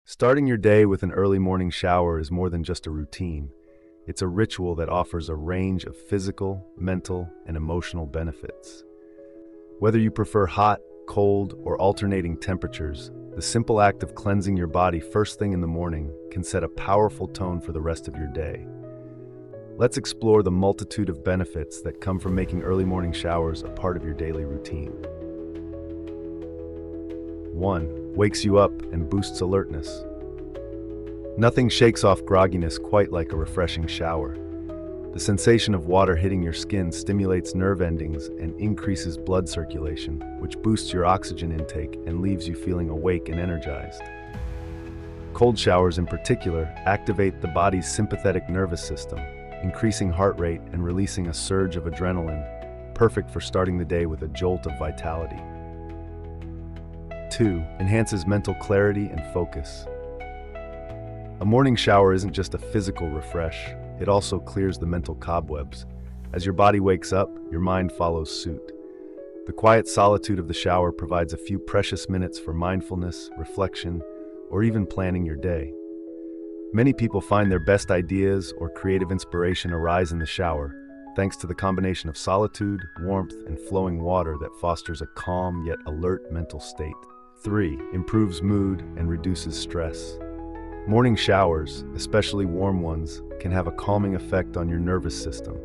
Starting your day with an early morning shower is more than just a routine. It's a ritual that offers a range of physical, mental, and emotional benefits. Whether you prefer hot, cold, or alternating temperatures, the simple act of cleansing your body first thing in the morning can set a powerful tone for the rest of your day. Let's explore the multitude of benefits that come from making early morning showers a part of your daily routine. 1. Wakes you up and boosts alertness. Nothing shakes off grogginess quite like a refreshing shower. The sensation of water hitting your skin stimulates nerve endings and increases blood circulation, which boosts your oxygen intake and leaves you feeling awake and energized. Cold showers in particular activate the body's sympathetic nervous system, increasing heart rate and releasing a surge of adrenaline, perfect for starting the day with a jolt of vitality. 2. Enhances mental clarity and focus. A morning shower isn't just a physical refresh, it also clears the mental cobwebs. As your body wakes up, your mind follows suit. The quiet solitude of the shower provides a few precious minutes for mindfulness, reflection, or even planning your day. Many people find their best ideas or creative inspiration arise in the shower, thanks to the combination of solitude, warmth, and flowing water that fosters a calm yet alert mental state. 3. Improves mood and reduces stress. Morning showers, especially warm ones, can have a calming effect on your nervous system.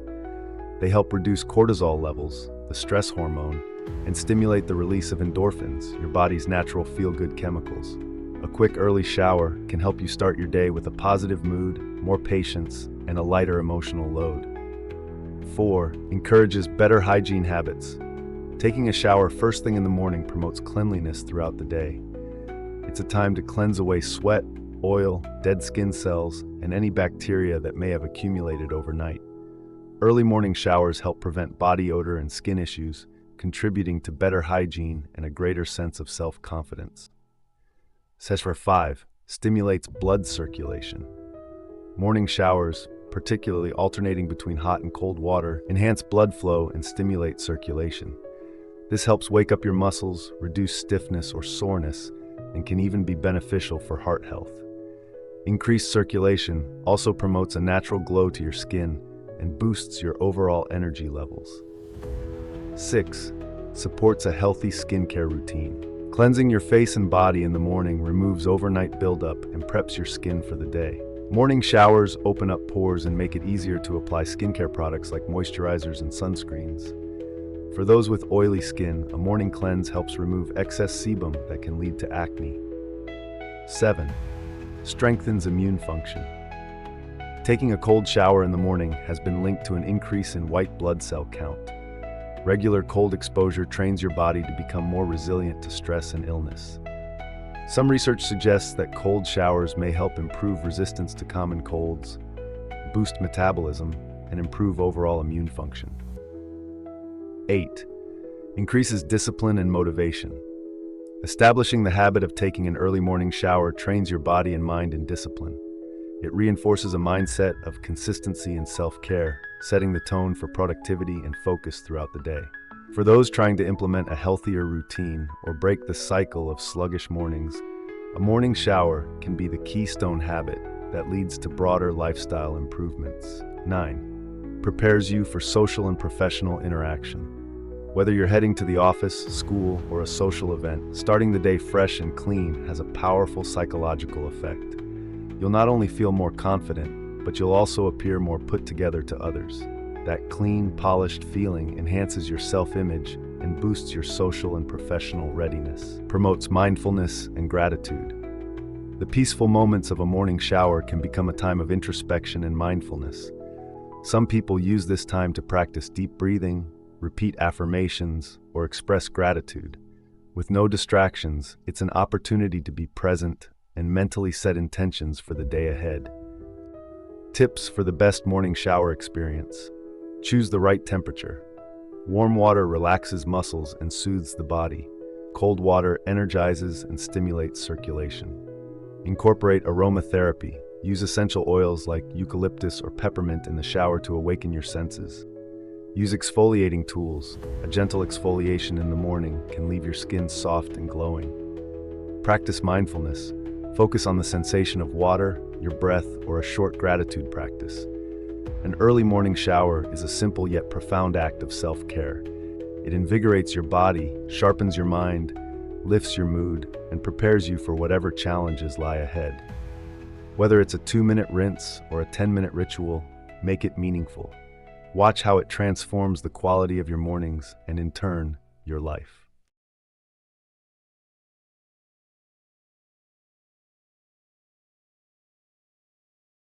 They help reduce cortisol levels, the stress hormone, and stimulate the release of endorphins, your body's natural feel-good chemicals. A quick early shower can help you start your day with a positive mood, more patience, and a lighter emotional load. 4. Encourages better hygiene habits. Taking a shower first thing in the morning promotes cleanliness throughout the day. It's a time to cleanse away sweat, oil, dead skin cells, and any bacteria that may have accumulated overnight. Early morning showers help prevent body odor and skin issues, contributing to better hygiene and a greater sense of self-confidence. 5. Stimulates blood circulation. Morning showers, particularly alternating between hot and cold water, enhance blood flow and stimulate circulation. This helps wake up your muscles, reduce stiffness or soreness, and can even be beneficial for heart health. Increased circulation also promotes a natural glow to your skin and boosts your overall energy levels. 6. Supports a healthy skincare routine. Cleansing your face and body in the morning removes overnight buildup and preps your skin for the day. Morning showers open up pores and make it easier to apply skincare products like moisturizers and sunscreens. For those with oily skin, a morning cleanse helps remove excess sebum that can lead to acne. 7. Strengthens immune function. Taking a cold shower in the morning has been linked to an increase in white blood cell count. Regular cold exposure trains your body to become more resilient to stress and illness. Some research suggests that cold showers may help improve resistance to common colds, boost metabolism, and improve overall immune function. 8. Increases discipline and motivation. Establishing the habit of taking an early morning shower trains your body and mind in discipline. It reinforces a mindset of consistency and self-care, setting the tone for productivity and focus throughout the day. For those trying to implement a healthier routine or break the cycle of sluggish mornings, a morning shower can be the keystone habit that leads to broader lifestyle improvements. 9. Prepares you for social and professional interaction. Whether you're heading to the office, school, or a social event, starting the day fresh and clean has a powerful psychological effect. You'll not only feel more confident, but you'll also appear more put together to others. That clean, polished feeling enhances your self-image and boosts your social and professional readiness, promotes mindfulness and gratitude. The peaceful moments of a morning shower can become a time of introspection and mindfulness. Some people use this time to practice deep breathing, repeat affirmations, or express gratitude. With no distractions, it's an opportunity to be present and mentally set intentions for the day ahead. Tips for the best morning shower experience. Choose the right temperature. Warm water relaxes muscles and soothes the body. Cold water energizes and stimulates circulation. Incorporate aromatherapy. Use essential oils like eucalyptus or peppermint in the shower to awaken your senses. Use exfoliating tools. A gentle exfoliation in the morning can leave your skin soft and glowing. Practice mindfulness. Focus on the sensation of water, your breath, or a short gratitude practice. An early morning shower is a simple yet profound act of self-care. It invigorates your body, sharpens your mind, lifts your mood, and prepares you for whatever challenges lie ahead. Whether it's a 2-minute rinse or a 10-minute ritual, make it meaningful. Watch how it transforms the quality of your mornings and, in turn, your life.